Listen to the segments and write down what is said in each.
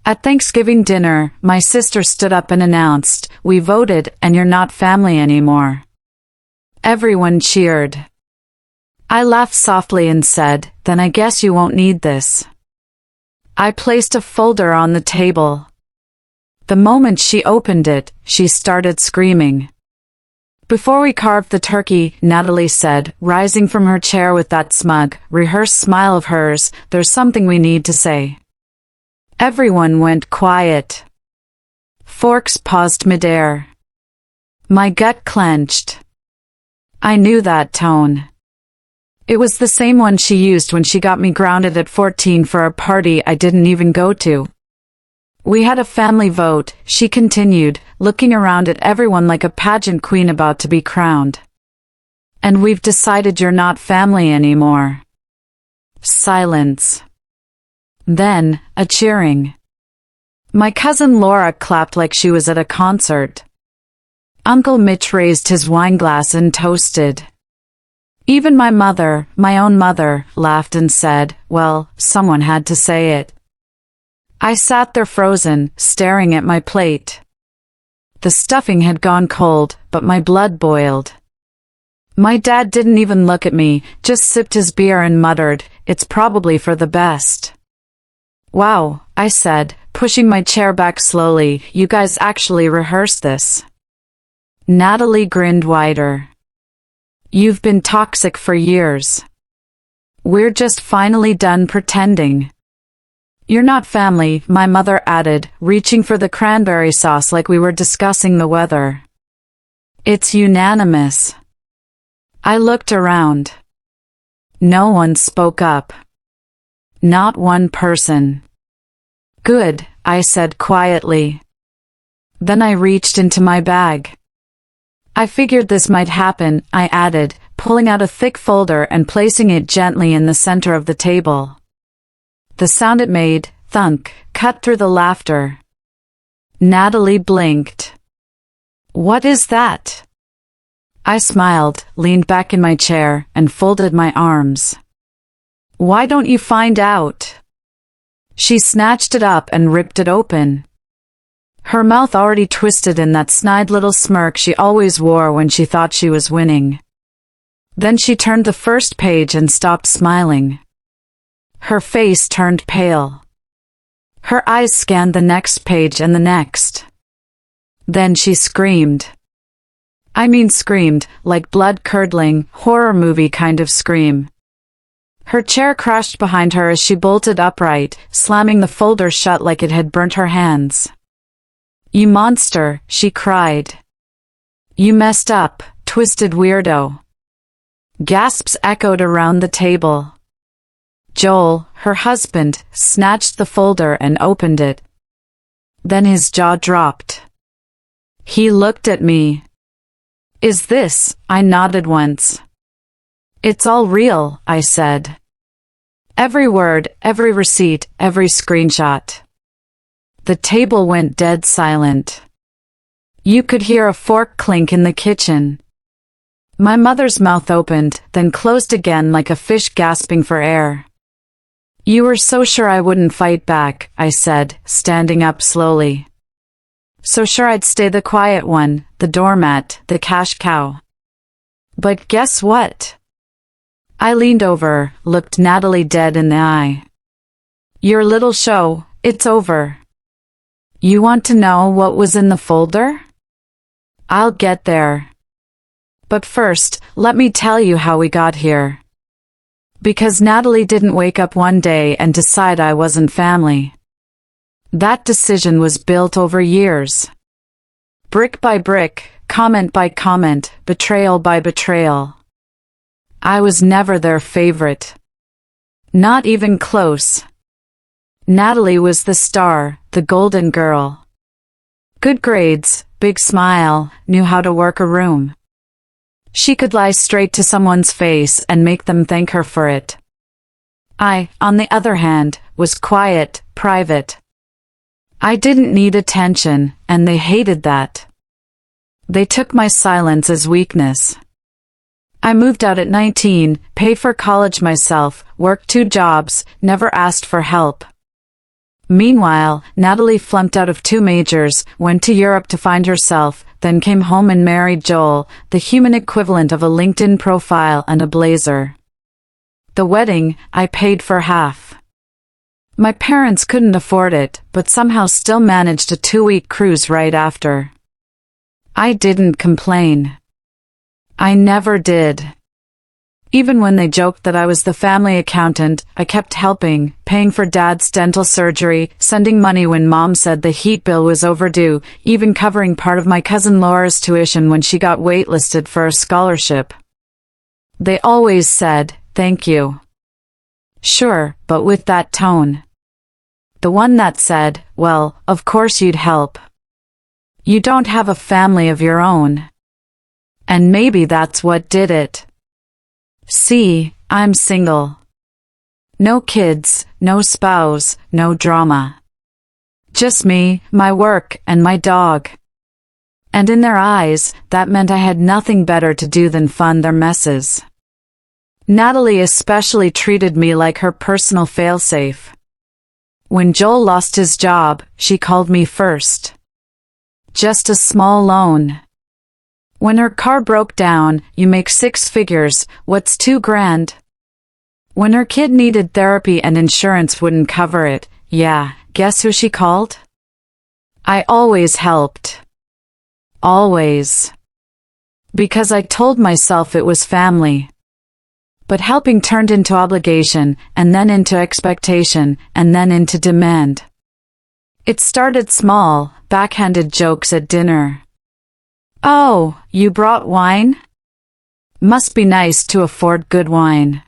At Thanksgiving dinner, my sister stood up and announced, "We voted and you're not family anymore." Everyone cheered. I laughed softly and said, "Then I guess you won't need this." I placed a folder on the table. The moment she opened it, she started screaming. "Before we carved the turkey," Natalie said, rising from her chair with that smug, rehearsed smile of hers, "there's something we need to say." Everyone went quiet. Forks paused midair. My gut clenched. I knew that tone. It was the same one she used when she got me grounded at 14 for a party I didn't even go to. "We had a family vote," she continued, looking around at everyone like a pageant queen about to be crowned. "And we've decided you're not family anymore." Silence. Then, a cheering. My cousin Laura clapped like she was at a concert. Uncle Mitch raised his wineglass and toasted. Even my mother, my own mother, laughed and said, "Well, someone had to say it." I sat there frozen, staring at my plate. The stuffing had gone cold, but my blood boiled. My dad didn't even look at me, just sipped his beer and muttered, "It's probably for the best." "Wow," I said, pushing my chair back slowly, "you guys actually rehearsed this." Natalie grinned wider. "You've been toxic for years. We're just finally done pretending." "You're not family," my mother added, reaching for the cranberry sauce like we were discussing the weather. "It's unanimous." I looked around. No one spoke up. Not one person. "Good," I said quietly. Then I reached into my bag. "I figured this might happen," I added, pulling out a thick folder and placing it gently in the center of the table. The sound it made, thunk, cut through the laughter. Natalie blinked. "What is that?" I smiled, leaned back in my chair, and folded my arms. "Why don't you find out?" She snatched it up and ripped it open. Her mouth already twisted in that snide little smirk she always wore when she thought she was winning. Then she turned the first page and stopped smiling. Her face turned pale. Her eyes scanned the next page and the next. Then she screamed. I mean screamed, like blood-curdling, horror movie kind of scream. Her chair crashed behind her as she bolted upright, slamming the folder shut like it had burnt her hands. "You monster," she cried. "You messed up, twisted weirdo." Gasps echoed around the table. Joel, her husband, snatched the folder and opened it. Then his jaw dropped. He looked at me. "Is this?" I nodded once. "It's all real," I said. Every word, every receipt, every screenshot. The table went dead silent. You could hear a fork clink in the kitchen. My mother's mouth opened, then closed again like a fish gasping for air. "You were so sure I wouldn't fight back," I said, standing up slowly. "So sure I'd stay the quiet one, the doormat, the cash cow. But guess what?" I leaned over, looked Natalie dead in the eye. "Your little show, it's over. You want to know what was in the folder? I'll get there. But first, let me tell you how we got here. Because Natalie didn't wake up one day and decide I wasn't family. That decision was built over years. Brick by brick, comment by comment, betrayal by betrayal. I was never their favorite. Not even close. Natalie was the star, the golden girl. Good grades, big smile, knew how to work a room. She could lie straight to someone's face and make them thank her for it. I, on the other hand, was quiet, private. I didn't need attention, and they hated that. They took my silence as weakness. I moved out at 19, paid for college myself, worked 2 jobs, never asked for help. Meanwhile, Natalie flunked out of 2 majors, went to Europe to find herself, then came home and married Joel, the human equivalent of a LinkedIn profile and a blazer. The wedding, I paid for half. My parents couldn't afford it, but somehow still managed a 2-week cruise right after. I didn't complain. I never did. Even when they joked that I was the family accountant, I kept helping, paying for Dad's dental surgery, sending money when Mom said the heat bill was overdue, even covering part of my cousin Laura's tuition when she got waitlisted for a scholarship. They always said, "Thank you." Sure, but with that tone. The one that said, "Well, of course you'd help. You don't have a family of your own." And maybe that's what did it. See, I'm single. No kids, no spouse, no drama. Just me, my work, and my dog. And in their eyes, that meant I had nothing better to do than fund their messes. Natalie especially treated me like her personal failsafe. When Joel lost his job, she called me first. Just a small loan. When her car broke down, you make 6 figures, what's 2 grand? When her kid needed therapy and insurance wouldn't cover it, yeah, guess who she called? I always helped. Always. Because I told myself it was family. But helping turned into obligation, and then into expectation, and then into demand. It started small, backhanded jokes at dinner. "Oh, you brought wine? Must be nice to afford good wine.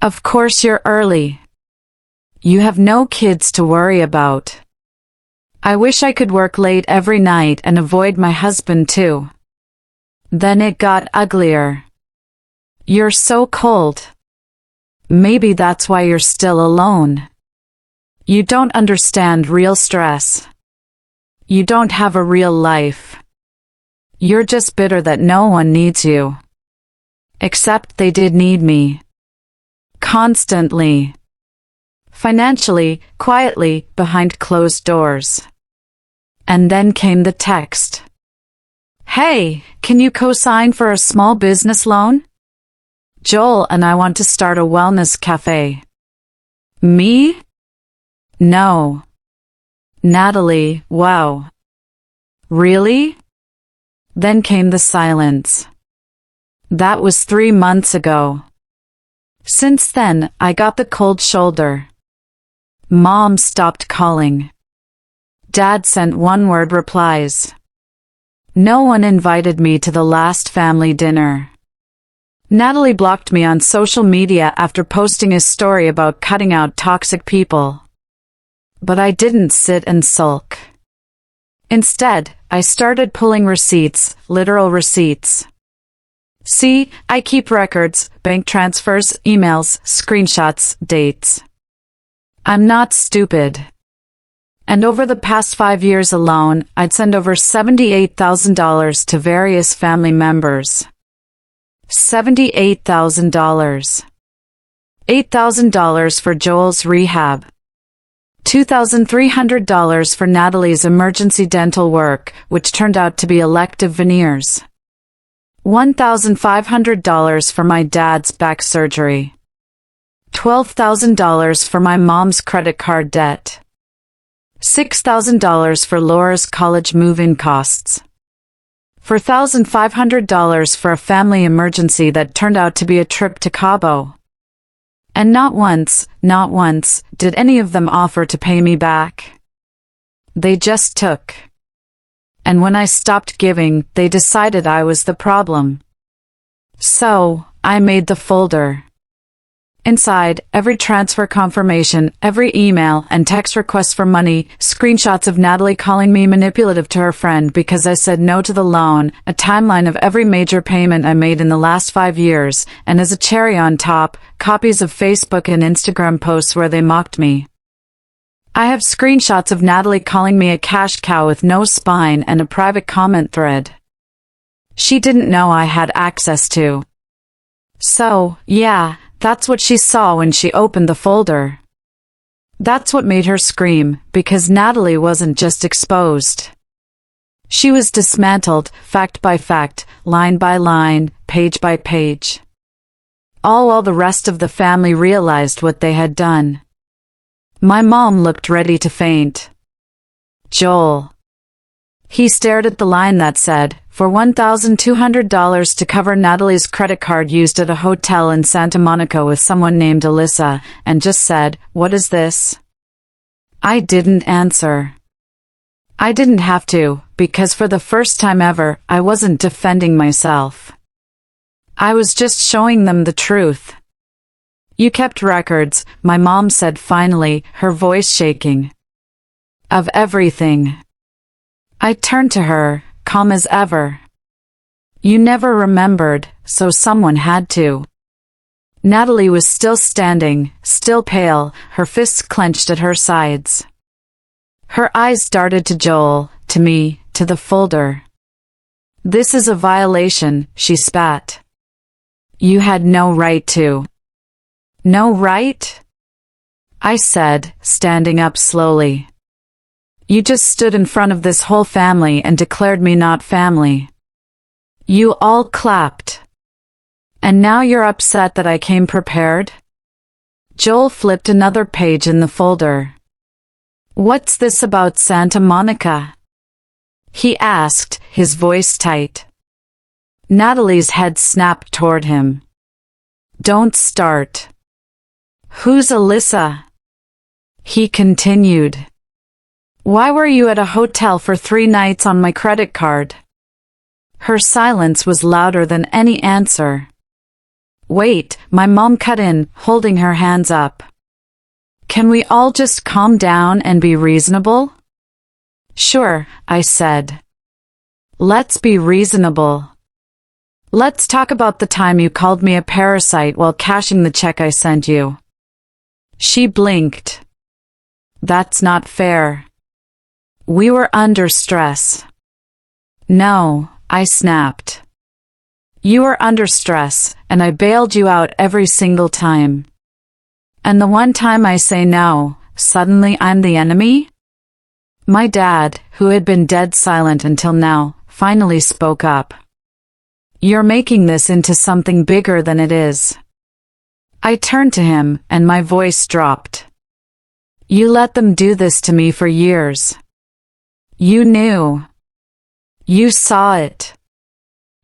Of course you're early. You have no kids to worry about. I wish I could work late every night and avoid my husband too." Then it got uglier. "You're so cold. Maybe that's why you're still alone. You don't understand real stress. You don't have a real life. You're just bitter that no one needs you. Except they did need me. Constantly. Financially, quietly, behind closed doors." And then came the text. "Hey, can you co-sign for a small business loan? Joel and I want to start a wellness cafe." Me? No. Natalie, wow. Really? Then came the silence. That was 3 months ago. Since then, I got the cold shoulder. Mom stopped calling. Dad sent one-word replies. No one invited me to the last family dinner. Natalie blocked me on social media after posting a story about cutting out toxic people. But I didn't sit and sulk. Instead, I started pulling receipts, literal receipts. See, I keep records, bank transfers, emails, screenshots, dates. I'm not stupid. And over the past 5 years alone, I'd send over $78,000 to various family members. $78,000. $8,000 for Joel's rehab. $2,300 for Natalie's emergency dental work, which turned out to be elective veneers. $1,500 for my dad's back surgery. $12,000 for my mom's credit card debt. $6,000 for Laura's college move-in costs. $4,500 for a family emergency that turned out to be a trip to Cabo. And not once, did any of them offer to pay me back. They just took. And when I stopped giving, they decided I was the problem. So, I made the folder. Inside, every transfer confirmation, every email and text request for money, screenshots of Natalie calling me manipulative to her friend because I said no to the loan, a timeline of every major payment I made in the last 5 years, and as a cherry on top, copies of Facebook and Instagram posts where they mocked me. I have screenshots of Natalie calling me a cash cow with no spine and a private comment thread she didn't know I had access to. So, yeah, that's what she saw when she opened the folder. That's what made her scream, because Natalie wasn't just exposed. She was dismantled, fact by fact, line by line, page by page. All while the rest of the family realized what they had done. My mom looked ready to faint. Joel. He stared at the line that said, for $1,200 to cover Natalie's credit card used at a hotel in Santa Monica with someone named Alyssa, and just said, "What is this?" I didn't answer. I didn't have to, because for the first time ever, I wasn't defending myself. I was just showing them the truth. You kept records, my mom said finally, her voice shaking. Of everything. I turned to her, calm as ever. You never remembered, so someone had to. Natalie was still standing, still pale, her fists clenched at her sides. Her eyes darted to Joel, to me, to the folder. This is a violation, she spat. You had no right to. No right? I said, standing up slowly. You just stood in front of this whole family and declared me not family. You all clapped. And now you're upset that I came prepared? Joel flipped another page in the folder. What's this about Santa Monica? He asked, his voice tight. Natalie's head snapped toward him. Don't start. Who's Alyssa? He continued. Why were you at a hotel for 3 nights on my credit card? Her silence was louder than any answer. Wait, my mom cut in, holding her hands up. Can we all just calm down and be reasonable? Sure, I said. Let's be reasonable. Let's talk about the time you called me a parasite while cashing the check I sent you. She blinked. That's not fair. We were under stress. No, I snapped. You were under stress, and I bailed you out every single time. And the one time I say no, suddenly I'm the enemy? My dad, who had been dead silent until now, finally spoke up. You're making this into something bigger than it is. I turned to him, and my voice dropped. You let them do this to me for years. You knew. You saw it.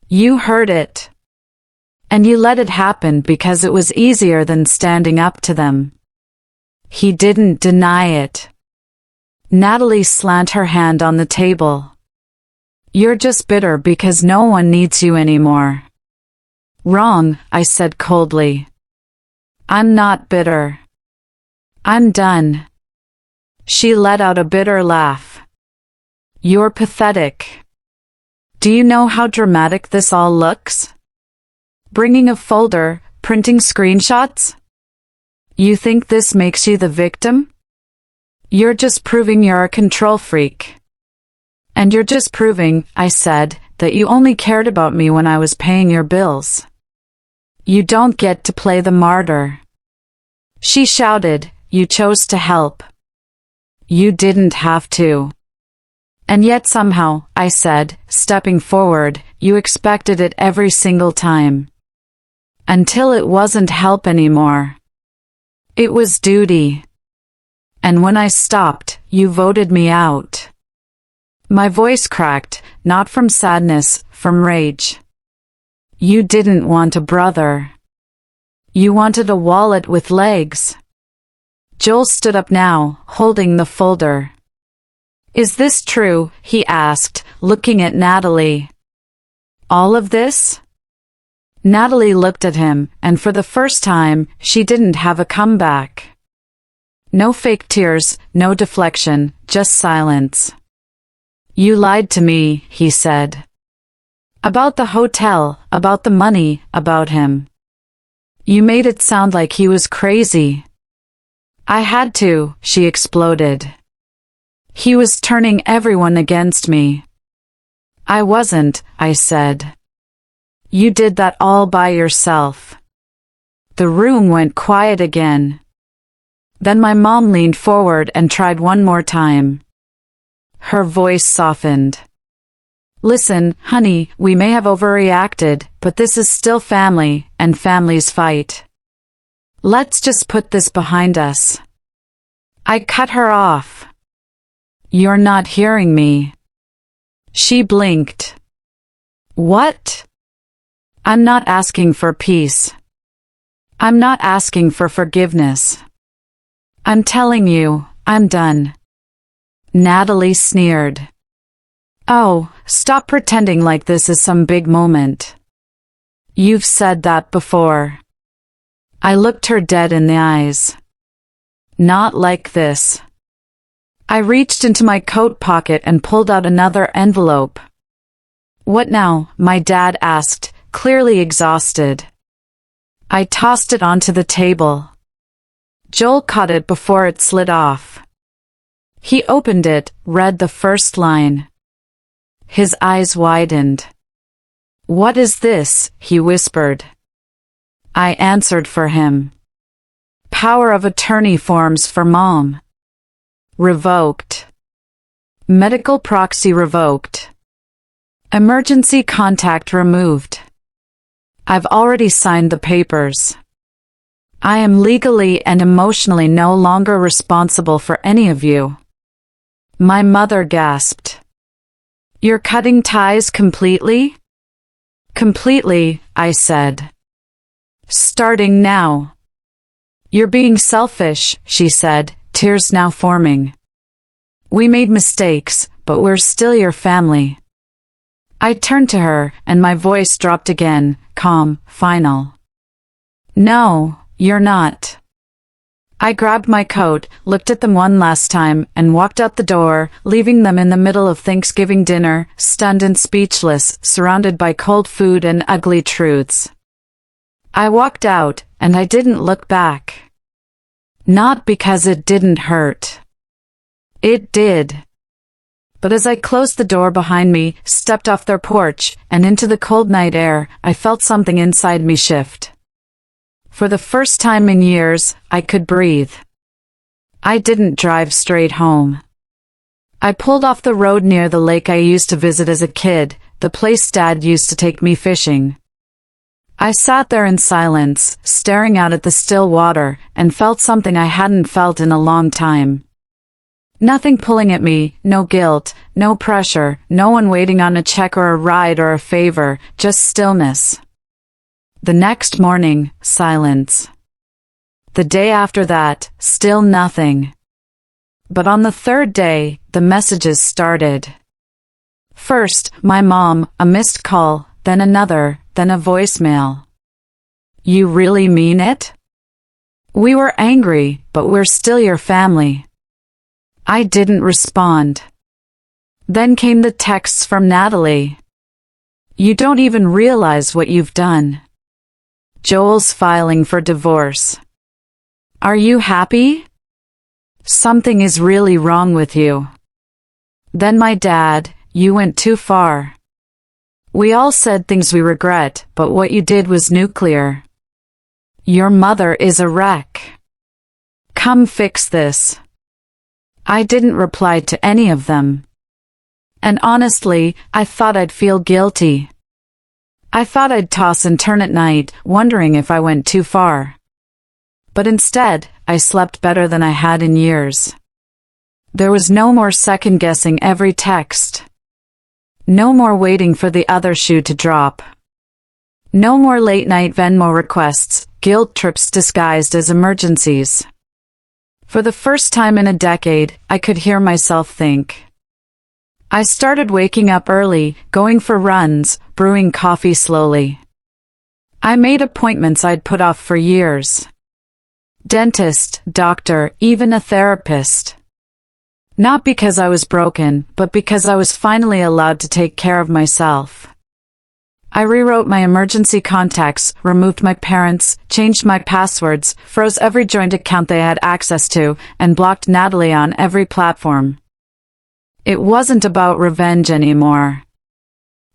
You heard it. And you let it happen because it was easier than standing up to them. He didn't deny it. Natalie slammed her hand on the table. You're just bitter because no one needs you anymore. Wrong, I said coldly. I'm not bitter. I'm done. She let out a bitter laugh. You're pathetic. Do you know how dramatic this all looks? Bringing a folder, printing screenshots? You think this makes you the victim? You're just proving you're a control freak. And you're just proving, I said, that you only cared about me when I was paying your bills. You don't get to play the martyr. She shouted, you chose to help. You didn't have to. And yet somehow, I said, stepping forward, you expected it every single time. Until it wasn't help anymore. It was duty. And when I stopped, you voted me out. My voice cracked, not from sadness, from rage. You didn't want a brother. You wanted a wallet with legs. Joel stood up now, holding the folder. Is this true? He asked, looking at Natalie. All of this? Natalie looked at him, and for the first time, she didn't have a comeback. No fake tears, no deflection, just silence. You lied to me, he said. About the hotel, about the money, about him. You made it sound like he was crazy. I had to, she exploded. He was turning everyone against me. I wasn't, I said. You did that all by yourself. The room went quiet again. Then my mom leaned forward and tried one more time. Her voice softened. Listen, honey, we may have overreacted, but this is still family, and families fight. Let's just put this behind us. I cut her off. You're not hearing me. She blinked. What? I'm not asking for peace. I'm not asking for forgiveness. I'm telling you, I'm done. Natalie sneered. Oh, stop pretending like this is some big moment. You've said that before. I looked her dead in the eyes. Not like this. I reached into my coat pocket and pulled out another envelope. What now? My dad asked, clearly exhausted. I tossed it onto the table. Joel caught it before it slid off. He opened it, read the first line. His eyes widened. What is this? He whispered. I answered for him. Power of attorney forms for mom. Revoked. Medical proxy revoked. Emergency contact removed. I've already signed the papers. I am legally and emotionally no longer responsible for any of you. My mother gasped. You're cutting ties completely? Completely, I said. Starting now. You're being selfish, she said, tears now forming. We made mistakes, but we're still your family. I turned to her, and my voice dropped again, calm, final. No, you're not. I grabbed my coat, looked at them one last time, and walked out the door, leaving them in the middle of Thanksgiving dinner, stunned and speechless, surrounded by cold food and ugly truths. I walked out, and I didn't look back. Not because it didn't hurt. It did. But as I closed the door behind me, stepped off their porch, and into the cold night air, I felt something inside me shift. For the first time in years, I could breathe. I didn't drive straight home. I pulled off the road near the lake I used to visit as a kid, the place Dad used to take me fishing. I sat there in silence, staring out at the still water, and felt something I hadn't felt in a long time. Nothing pulling at me, no guilt, no pressure, no one waiting on a check or a ride or a favor, just stillness. The next morning, silence. The day after that, still nothing. But on the third day, the messages started. First, my mom, a missed call, then another, then a voicemail. You really mean it? We were angry, but we're still your family. I didn't respond. Then came the texts from Natalie. You don't even realize what you've done. Joel's filing for divorce. Are you happy? Something is really wrong with you. Then my dad, you went too far. We all said things we regret, but what you did was nuclear. Your mother is a wreck. Come fix this. I didn't reply to any of them. And honestly, I thought I'd feel guilty. I thought I'd toss and turn at night, wondering if I went too far. But instead, I slept better than I had in years. There was no more second-guessing every text. No more waiting for the other shoe to drop. No more late-night Venmo requests, guilt trips disguised as emergencies. For the first time in a decade, I could hear myself think. I started waking up early, going for runs, brewing coffee slowly. I made appointments I'd put off for years. Dentist, doctor, even a therapist. Not because I was broken, but because I was finally allowed to take care of myself. I rewrote my emergency contacts, removed my parents, changed my passwords, froze every joint account they had access to, and blocked Natalie on every platform. It wasn't about revenge anymore.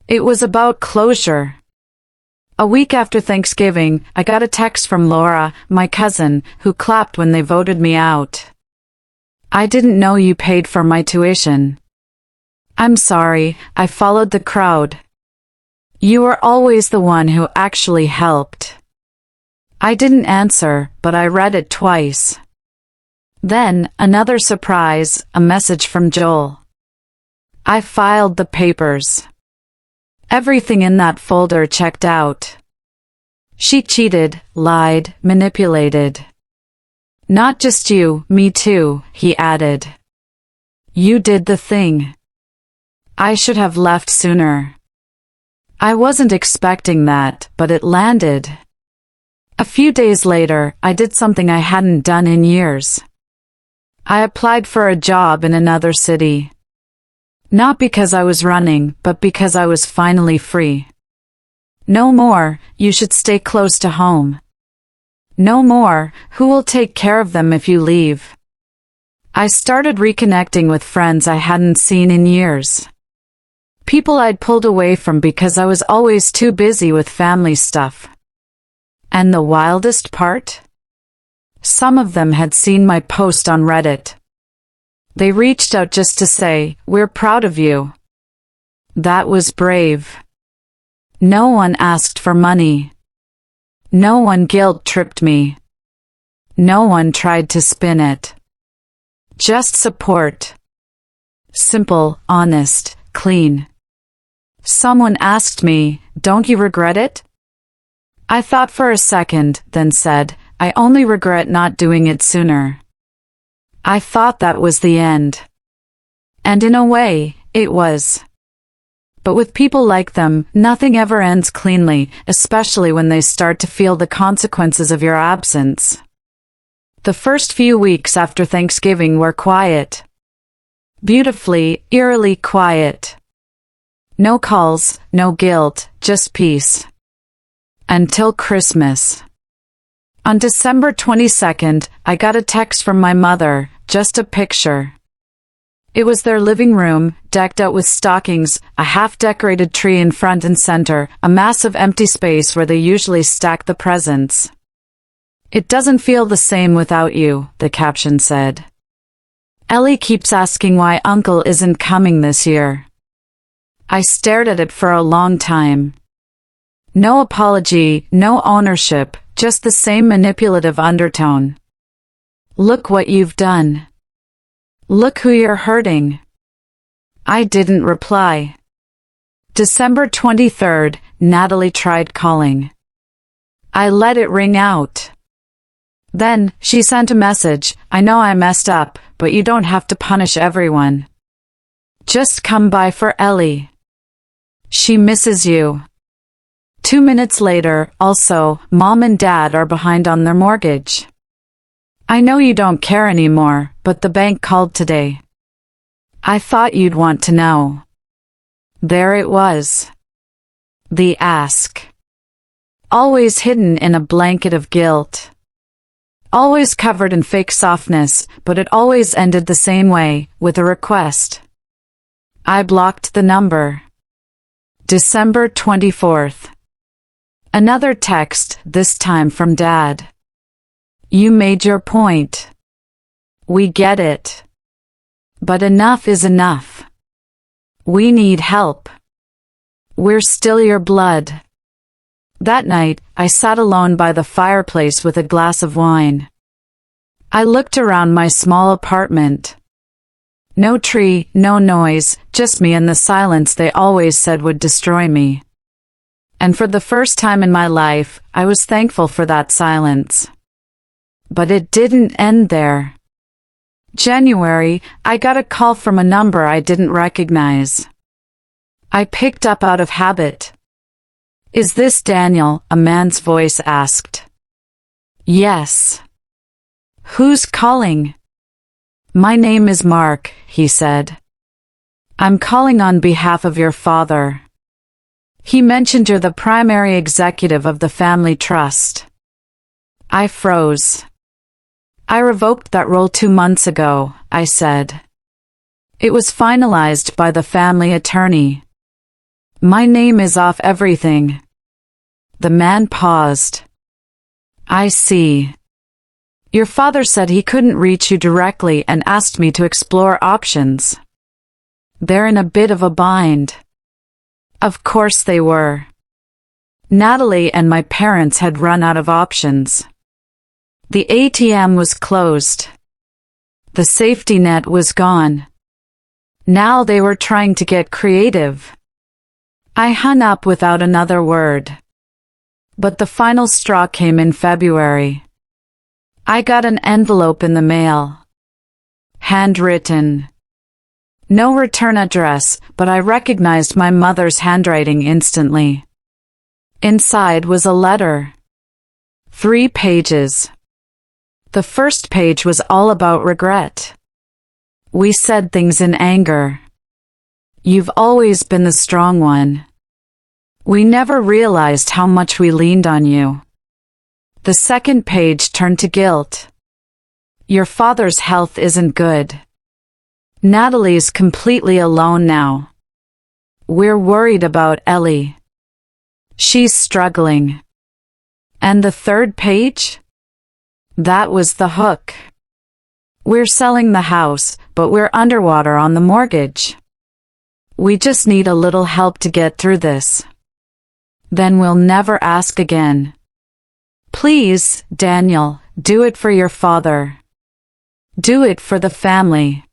It was about closure. A week after Thanksgiving, I got a text from Laura, my cousin, who clapped when they voted me out. I didn't know you paid for my tuition. I'm sorry, I followed the crowd. You were always the one who actually helped. I didn't answer, but I read it twice. Then, another surprise, a message from Joel. I filed the papers. Everything in that folder checked out. She cheated, lied, manipulated. Not just you, me too, he added. You did the thing. I should have left sooner. I wasn't expecting that, but it landed. A few days later, I did something I hadn't done in years. I applied for a job in another city. Not because I was running, but because I was finally free. No more, you should stay close to home. No more, who will take care of them if you leave? I started reconnecting with friends I hadn't seen in years. People I'd pulled away from because I was always too busy with family stuff. And the wildest part? Some of them had seen my post on Reddit. They reached out just to say, "We're proud of you." That was brave. No one asked for money. No one guilt-tripped me. No one tried to spin it. Just support. Simple, honest, clean. Someone asked me, "Don't you regret it?" I thought for a second, then said, "I only regret not doing it sooner." I thought that was the end. And in a way, it was. But with people like them, nothing ever ends cleanly, especially when they start to feel the consequences of your absence. The first few weeks after Thanksgiving were quiet. Beautifully, eerily quiet. No calls, no guilt, just peace. Until Christmas. On December 22nd, I got a text from my mother, just a picture. It was their living room, decked out with stockings, a half-decorated tree in front and center, a massive empty space where they usually stack the presents. "It doesn't feel the same without you," the caption said. "Ellie keeps asking why Uncle isn't coming this year." I stared at it for a long time. No apology, no ownership, just the same manipulative undertone. "Look what you've done. Look who you're hurting." I didn't reply. December 23rd, Natalie tried calling. I let it ring out. Then, she sent a message, "I know I messed up, but you don't have to punish everyone. Just come by for Ellie. She misses you." 2 minutes later, also, Mom and Dad are behind on their mortgage. "I know you don't care anymore, but the bank called today. I thought you'd want to know." There it was. The ask. Always hidden in a blanket of guilt. Always covered in fake softness, but it always ended the same way, with a request. I blocked the number. December 24th. Another text, this time from Dad. "You made your point. We get it. But enough is enough. We need help. We're still your blood." That night, I sat alone by the fireplace with a glass of wine. I looked around my small apartment. No tree, no noise, just me and the silence they always said would destroy me. And for the first time in my life, I was thankful for that silence. But it didn't end there. January, I got a call from a number I didn't recognize. I picked up out of habit. "Is this Daniel?" a man's voice asked. "Yes." "Who's calling?" "My name is Mark," he said. "I'm calling on behalf of your father. He mentioned you're the primary executive of the family trust." I froze. "I revoked that role 2 months ago," I said. "It was finalized by the family attorney. My name is off everything." The man paused. I see. Your father said he couldn't reach you directly and asked me to explore options. They're in a bit of a bind. Of course they were. Natalie and my parents had run out of options. The ATM was closed. The safety net was gone. Now they were trying to get creative. I hung up without another word. But the final straw came in February. I got an envelope in the mail. Handwritten. No return address, but I recognized my mother's handwriting instantly. Inside was a letter. 3 pages. The first page was all about regret. We said things in anger. You've always been the strong one. We never realized how much we leaned on you. The second page turned to guilt. Your father's health isn't good. Natalie's completely alone now. We're worried about Ellie. She's struggling. And the third page? That was the hook. We're selling the house, but we're underwater on the mortgage. We just need a little help to get through this. Then we'll never ask again. Please, Daniel, do it for your father. Do it for the family.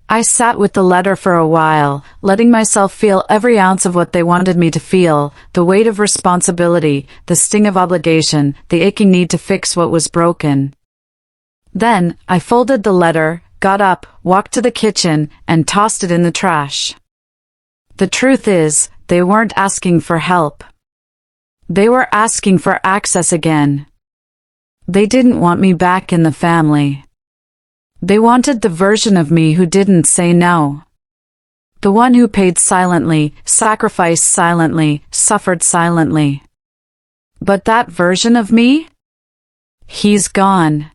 I sat with the letter for a while, letting myself feel every ounce of what they wanted me to feel, the weight of responsibility, the sting of obligation, the aching need to fix what was broken. Then, I folded the letter, got up, walked to the kitchen, and tossed it in the trash. The truth is, they weren't asking for help. They were asking for access again. They didn't want me back in the family. They wanted the version of me who didn't say no. The one who paid silently, sacrificed silently, suffered silently. But that version of me? He's gone.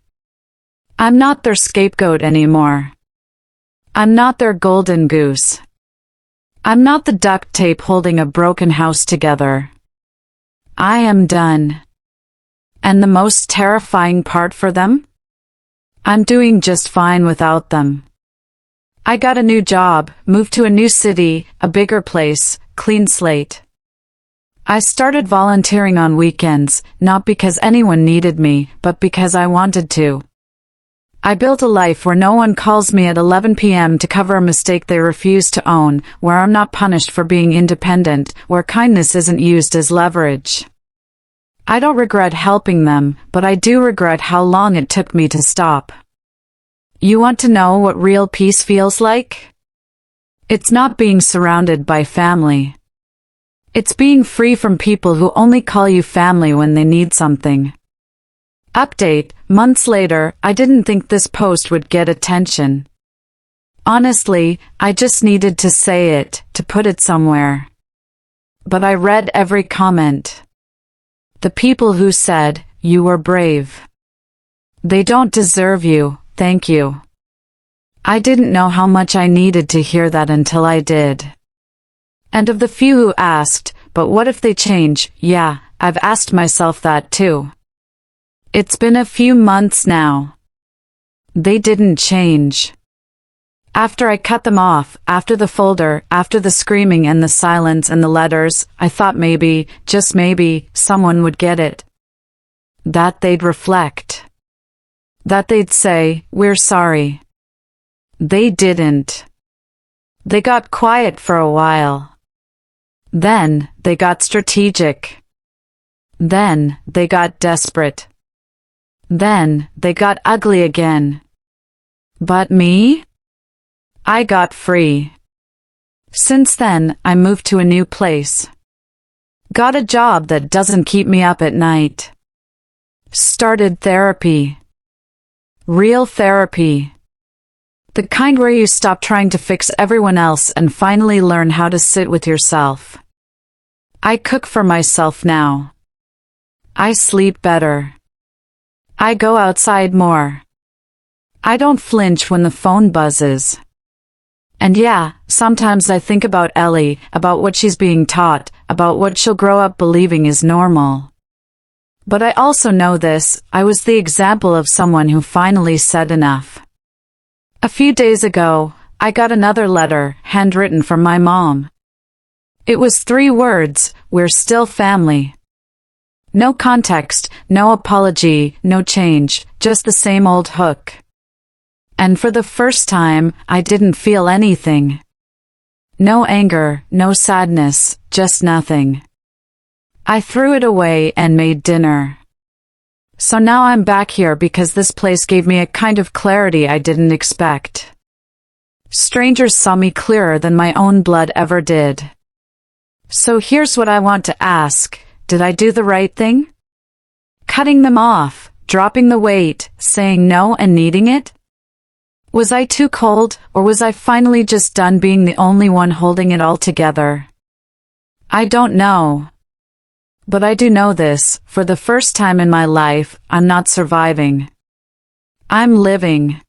I'm not their scapegoat anymore. I'm not their golden goose. I'm not the duct tape holding a broken house together. I am done. And the most terrifying part for them? I'm doing just fine without them. I got a new job, moved to a new city, a bigger place, clean slate. I started volunteering on weekends, not because anyone needed me, but because I wanted to. I built a life where no one calls me at 11 p.m. to cover a mistake they refuse to own, where I'm not punished for being independent, where kindness isn't used as leverage. I don't regret helping them, but I do regret how long it took me to stop. You want to know what real peace feels like? It's not being surrounded by family. It's being free from people who only call you family when they need something. Update: months later, I didn't think this post would get attention. Honestly, I just needed to say it, to put it somewhere. But I read every comment. The people who said, "You were brave. They don't deserve you, thank you." I didn't know how much I needed to hear that until I did. And of the few who asked, "But what if they change?" Yeah, I've asked myself that too. It's been a few months now. They didn't change. After I cut them off, after the folder, after the screaming and the silence and the letters, I thought maybe, just maybe, someone would get it. That they'd reflect. That they'd say, "We're sorry." They didn't. They got quiet for a while. Then, they got strategic. Then, they got desperate. Then, they got ugly again. But me? I got free. Since then, I moved to a new place. Got a job that doesn't keep me up at night. Started therapy. Real therapy. The kind where you stop trying to fix everyone else and finally learn how to sit with yourself. I cook for myself now. I sleep better. I go outside more. I don't flinch when the phone buzzes. And yeah, Sometimes I think about Ellie, about what she's being taught, about what she'll grow up believing is normal. But I also know this, I was the example of someone who finally said enough. A few days ago, I got another letter, handwritten from my mom. It was 3 words, "We're still family." No context, no apology, no change, just the same old hook. And for the first time, I didn't feel anything. No anger, no sadness, just nothing. I threw it away and made dinner. So now I'm back here because this place gave me a kind of clarity I didn't expect. Strangers saw me clearer than my own blood ever did. So here's what I want to ask, did I do the right thing? Cutting them off, dropping the weight, saying no and needing it? Was I too cold, or was I finally just done being the only one holding it all together? I don't know. But I do know this, for the first time in my life, I'm not surviving. I'm living.